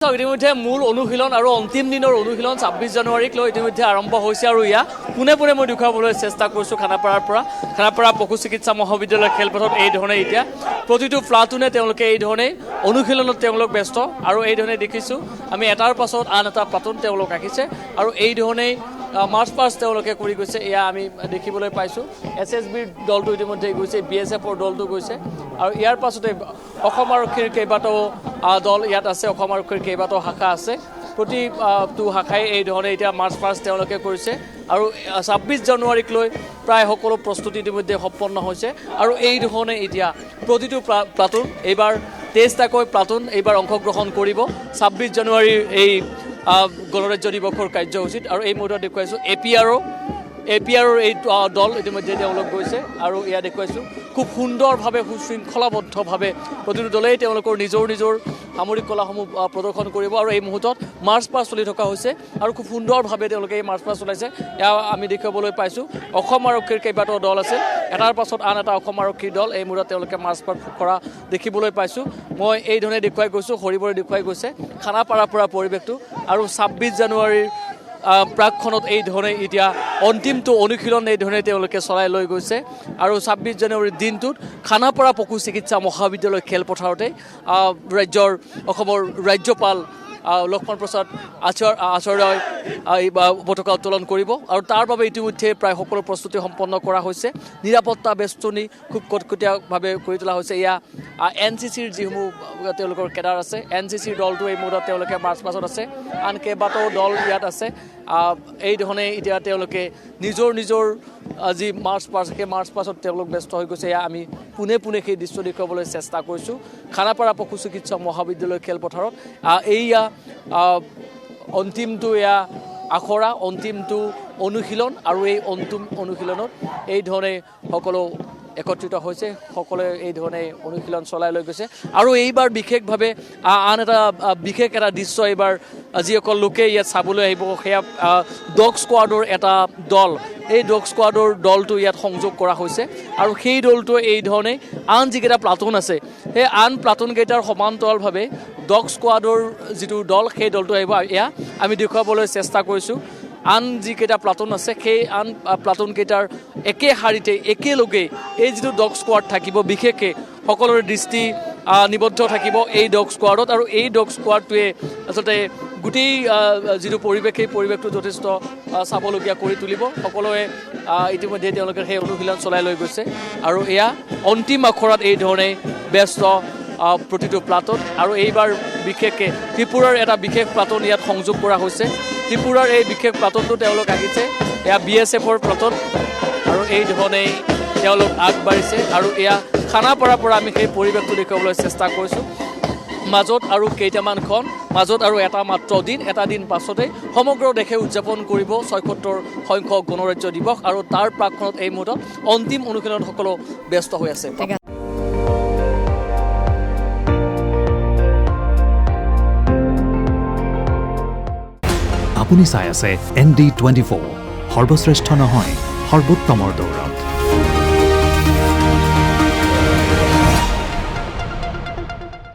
ইতিমধ্যে মূল অনুশীলন আৰু অন্তিম দিনৰ অনুশীলন ২৬ জানুৱাৰীক লৈ ইতিমধ্যে আৰম্ভ হৈছে আৰু ইয়া পুনে পুনে মই দেখুৱাবলৈ চেষ্টা কৰিছোঁ খানাপাৰা পশু চিকিৎসা মহাবিদ্যালয়ৰ খেলপথাৰত এই ধৰণে এতিয়া প্ৰতিটো প্লাটুনে তেওঁলোকে এই ধৰণে অনুশীলনত তেওঁলোক ব্যস্ত আৰু এই ধৰণে দেখিছোঁ আমি এটাৰ পাছত আন এটা প্লাটুন তেওঁলোক ৰাখিছে আৰু এই ধৰণেই মাৰ্চ পাষ্ট তেওঁলোকে কৰি গৈছে এয়া আমি দেখিবলৈ পাইছোঁ SSBৰ দলটো ইতিমধ্যে গৈছে BSFৰ দলটো গৈছে আৰু ইয়াৰ পাছতে অসম আৰক্ষীৰ কেইবাটাও দল ইয়াত আছে অসম আৰক্ষীৰ কেইবাটাও শাখা আছে প্ৰতিটো শাখাই এই ধৰণে এতিয়া মাৰ্চ পাষ্ট তেওঁলোকে কৰিছে আৰু ২৬ জানুৱাৰীক লৈ প্ৰায় সকলো প্ৰস্তুতি ইতিমধ্যে সম্পন্ন হৈছে আৰু এই ধৰণে এতিয়া প্ৰতিটো প্লাটুন এইবাৰ ২৩টাকৈ প্লাটুন এইবাৰ অংশগ্ৰহণ কৰিব ২৬ জানুৱাৰীৰ এই গণৰাজ্য দিৱসৰ কাৰ্যসূচীত আৰু এই মুহূৰ্তত দেখুৱাইছোঁ APRৰ এই দল ইতিমধ্যে তেওঁলোক গৈছে আৰু এয়া দেখুৱাইছোঁ খুব সুন্দৰভাৱে সুশৃংখলাবদ্ধভাৱে প্ৰতিটো দলেই তেওঁলোকৰ নিজৰ সামৰিক কলাসমূহ প্ৰদৰ্শন কৰিব আৰু এই মুহূৰ্তত মাৰ্চ পাষ্ট চলি থকা হৈছে আৰু খুব সুন্দৰভাৱে তেওঁলোকে এই মাৰ্চ পাষ্ট চলাইছে এয়া আমি দেখিবলৈ পাইছোঁ অসম আৰক্ষীৰ কেইবাটাও দল আছে এটাৰ পাছত আন এটা অসম আৰক্ষীৰ দল এই মুহূৰ্তত তেওঁলোকে মাৰ্চ পাষ্ট কৰা দেখিবলৈ পাইছোঁ মই এই ধৰণে দেখুৱাই গৈছোঁ সৰিবৰে দেখুৱাই গৈছে খানাপাৰাৰ পৰা পৰিৱেশটো আৰু ২৬ জানুৱাৰীৰ প্ৰাকখনত এই ধৰণে এতিয়া অন্তিমটো অনুশীলন এই ধৰণে তেওঁলোকে চলাই লৈ গৈছে আৰু ২৬ জানুৱাৰীৰ দিনটোত খানাপাৰা পশু চিকিৎসা মহাবিদ্যালয় খেলপথাৰতে অসমৰ ৰাজ্যপাল লক্ষ্মণ প্ৰসাদ আচাৰ্যই পতাকা উত্তোলন কৰিব আৰু তাৰ বাবে ইতিমধ্যে প্ৰায় সকলো প্ৰস্তুতি সম্পন্ন কৰা হৈছে নিৰাপত্তা বেষ্টনী খুব কটকটীয়াভাৱে কৰি তোলা হৈছে এয়া NCCৰ যিসমূহ তেওঁলোকৰ কেডাৰ আছে NCCৰ দলটো এই মুহূৰ্তত তেওঁলোকে মাৰ্চ পাছত আছে আন কেইবাটাও দল ইয়াত আছে এই ধৰণে এতিয়া তেওঁলোকে নিজৰ যি মাৰ্চ পাষ্ট সেই মাৰ্চ পাছত তেওঁলোক ব্যস্ত হৈ গৈছে এয়া আমি পোনে পোনে সেই দৃশ্য দেখুৱাবলৈ চেষ্টা কৰিছোঁ খানাপাৰা পশু চিকিৎসা মহাবিদ্যালয় খেলপথাৰত এইয়া অন্তিমটো এয়া আখৰা অন্তিমটো অনুশীলন আৰু এই অন্তিম অনুশীলনত এই ধৰণে সকলো একত্ৰিত হৈছে সকলোৱে এই ধৰণে অনুশীলন চলাই লৈ গৈছে আৰু এইবাৰ বিশেষভাৱে আন এটা বিশেষ এটা দৃশ্য এইবাৰ যিসকল লোকে ইয়াত চাবলৈ আহিব সেয়া ডগ স্কোৱাডৰ এটা দল এই ডগ স্কোৱাডৰ দলটো ইয়াত সংযোগ কৰা হৈছে আৰু সেই দলটোৱে এই ধৰণে আন যিকেইটা প্লাটুন আছে সেই আন প্লাটুনকেইটাৰ সমান্তৰালভাৱে ডগ স্কোৱাডৰ যিটো দল সেই দলটো আহিব এয়া আমি দেখুৱাবলৈ চেষ্টা কৰিছোঁ আন যিকেইটা প্লাটুন আছে সেই আন প্লাটুনকেইটাৰ একে শাৰীতে একেলগে এই যিটো ডগ স্কোৱাড থাকিব বিশেষকৈ সকলোৰে দৃষ্টি নিবদ্ধ থাকিব এই ডগ স্কোৱাডত আৰু এই ডগ স্কোৱাডটোৱে আচলতে গোটেই যিটো পৰিৱেশ সেই পৰিৱেশটো যথেষ্ট চাবলগীয়া কৰি তুলিব সকলোৱে ইতিমধ্যে তেওঁলোকে সেই অনুশীলন চলাই লৈ গৈছে আৰু এয়া অন্তিম আখৰাত এই ধৰণে ব্যস্ত প্ৰতিটো প্লাটুন আৰু এইবাৰ বিশেষকৈ ত্ৰিপুৰাৰ এটা বিশেষ প্লাটুন ইয়াত সংযোগ কৰা হৈছে ত্ৰিপুৰাৰ এই বিশেষ প্লাটুনটো তেওঁলোক আহিছে এয়া BSFৰ প্লাটুন আৰু এই ধৰণেই তেওঁলোক আগবাঢ়িছে আৰু এয়া খানাপাৰাৰ পৰা আমি সেই পৰিৱেশটো দেখুৱাবলৈ চেষ্টা কৰিছোঁ মাজত আৰু কেইটামানখন মাজত আৰু এটা মাত্ৰ দিন এটা দিন পাছতেই সমগ্ৰ দেশে উদযাপন কৰিব ৭৬ সংখ্যক গণৰাজ্য দিৱস আৰু তাৰ প্ৰাকখনত এই মুহূৰ্তত অন্তিম অনুশীলনত সকলো ব্যস্ত হৈ আছে আপুনি চাই আছে ND24 সৰ্বশ্ৰেষ্ঠ নহয় সৰ্বোত্তমৰ দৌৰ